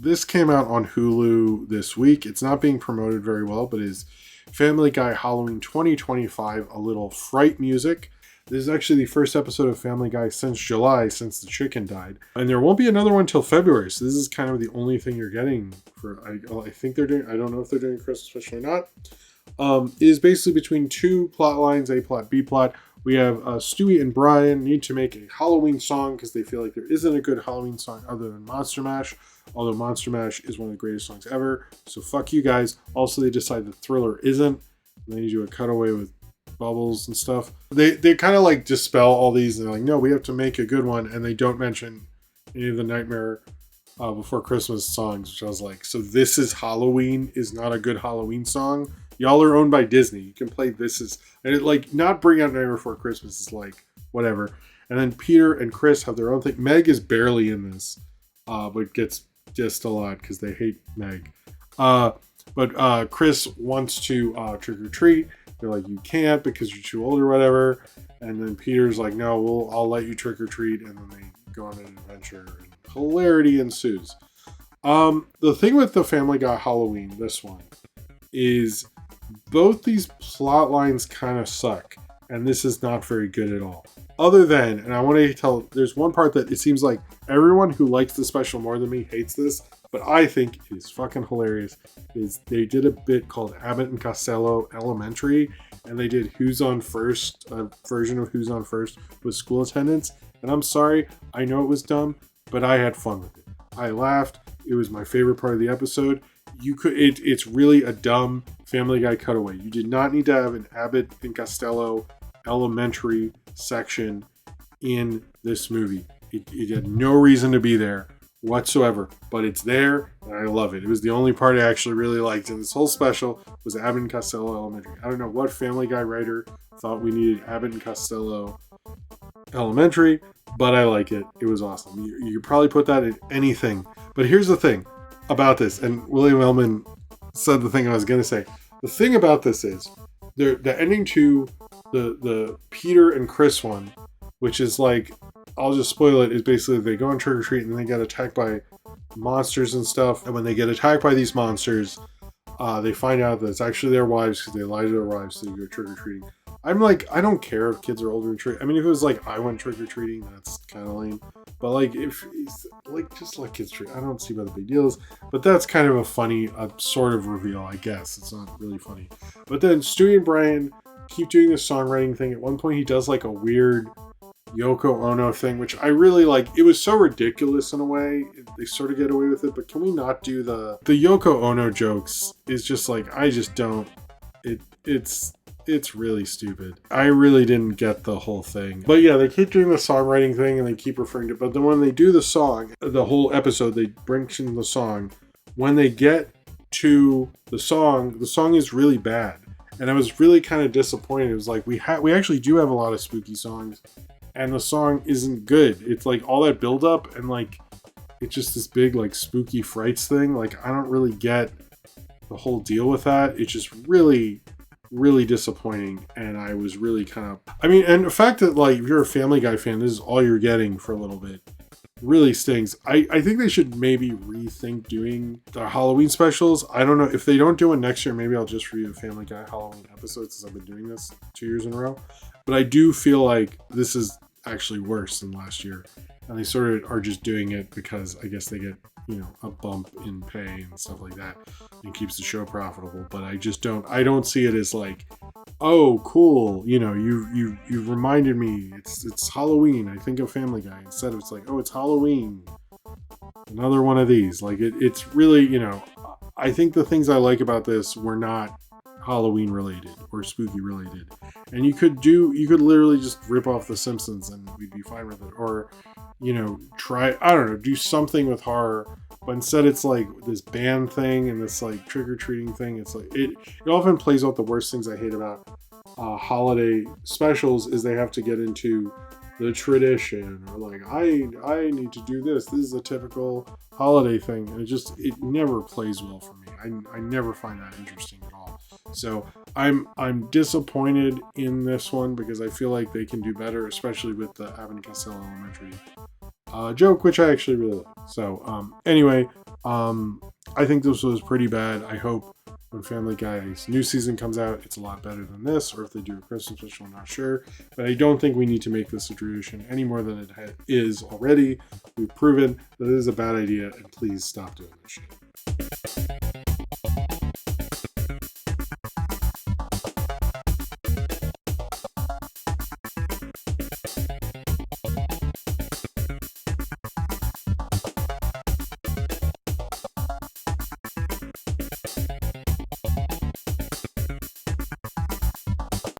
This came out on Hulu this week. It's not being promoted very well, but is Family Guy Halloween 2025, a little Fright music. This is actually the first episode of Family Guy since July, since the chicken died. And there won't be another one till February, so this is kind of the only thing you're getting for, I think they're doing, I don't know if they're doing a Christmas special or not. It is basically between two plot lines, A plot, B plot. We have Stewie and Brian need to make a Halloween song because they feel like there isn't a good Halloween song other than Monster Mash, although Monster Mash is one of the greatest songs ever. So fuck you guys. Also, they decide that Thriller isn't. And they do a cutaway with bubbles and stuff. They kind of like dispel all these. And they're like, no, we have to make a good one. And they don't mention any of the Nightmare Before Christmas songs, which I was like, so This Is Halloween is not a good Halloween song? Y'all are owned by Disney. You can play This Is, and it like not bring out Nightmare Before Christmas is like whatever. And then Peter and Chris have their own thing. Meg is barely in this, but gets dissed a lot because they hate Meg. But Chris wants to trick or treat. They're like, you can't because you're too old or whatever. And then Peter's like, no, I'll let you trick or treat. And then they go on an adventure, and hilarity ensues. The thing with the Family Guy Halloween, this one, is both these plot lines kind of suck, and this is not very good at all. Other than, and I want to tell, there's one part that it seems like everyone who likes the special more than me hates this, but I think it is fucking hilarious. Is they did a bit called Abbott and Costello Elementary, and they did Who's on First, a version of Who's on First with school attendance. And I'm sorry, I know it was dumb, but I had fun with it. I laughed. It was my favorite part of the episode. It's really a dumb Family Guy cutaway. You did not need to have an Abbott and Costello Elementary section in this movie. It had no reason to be there whatsoever, but it's there, and I love it. It was the only part I actually really liked in this whole special was Abbott and Costello Elementary. I don't know what Family Guy writer thought we needed Abbott and Costello Elementary, but I like it. It was awesome. You could probably put that in anything. But here's the thing about this, and William Ellman said the thing I was going to say. The thing about this is the ending to the Peter and Chris one, which is like, I'll just spoil it, is basically they go on trick or treat and they get attacked by monsters and stuff. And when they get attacked by these monsters, they find out that it's actually their wives because they lie to their wives so they go trick or treating. I'm like, I don't care if kids are older and trick. I mean, if it was like I went trick or treating, that's kind of lame. But like, if it's like just let kids treat, I don't see what the big deal is. But that's kind of a funny sort of reveal, I guess. It's not really funny. But then Stewie and Brian keep doing this songwriting thing. At one point, he does like a weird Yoko Ono thing, which I really like. It was so ridiculous in a way. They sort of get away with it. But can we not do the Yoko Ono jokes? Is just like, I just don't. It's really stupid. I really didn't get the whole thing. But yeah, they keep doing the songwriting thing and they keep referring to it. But then when they do the song, the whole episode, they bring in the song. When they get to the song is really bad. And I was really kind of disappointed. It was like, we actually do have a lot of spooky songs. And the song isn't good. It's like all that build up and like, it's just this big like spooky frights thing. Like, I don't really get the whole deal with that. It's just really disappointing, and I was really kind of, I mean, and the fact that like if you're a Family Guy fan, this is all you're getting for a little bit, really stings. I think they should maybe rethink doing the Halloween specials. I don't know if they don't do it next year, maybe I'll just review Family Guy Halloween episodes since I've been doing this 2 years in a row. But I do feel like this is actually worse than last year, and they sort of are just doing it because I guess they get, you know, a bump in pay and stuff like that, and keeps the show profitable. But I don't see it as like, oh cool, you know, you reminded me it's Halloween, I think of Family Guy. Instead of it's like, oh, it's Halloween, another one of these. Like it's really, you know, I think the things I like about this were not Halloween related or spooky related, and you could literally just rip off The Simpsons and we'd be fine with it, or, you know, do something with horror. But instead it's like this band thing and this like trick-or-treating thing. It's like it often plays out the worst things I hate about holiday specials is they have to get into the tradition, or like I need to do this is a typical holiday thing, and it never plays well for me. I never find that interesting at all. So I'm disappointed in this one because I feel like they can do better, especially with the Abbott and Costello Elementary joke, which I actually really like. So anyway, I think this was pretty bad. I hope when Family Guy's new season comes out, it's a lot better than this, or if they do a Christmas special, I'm not sure. But I don't think we need to make this a tradition any more than it is already. We've proven that it is a bad idea, and please stop doing this shit.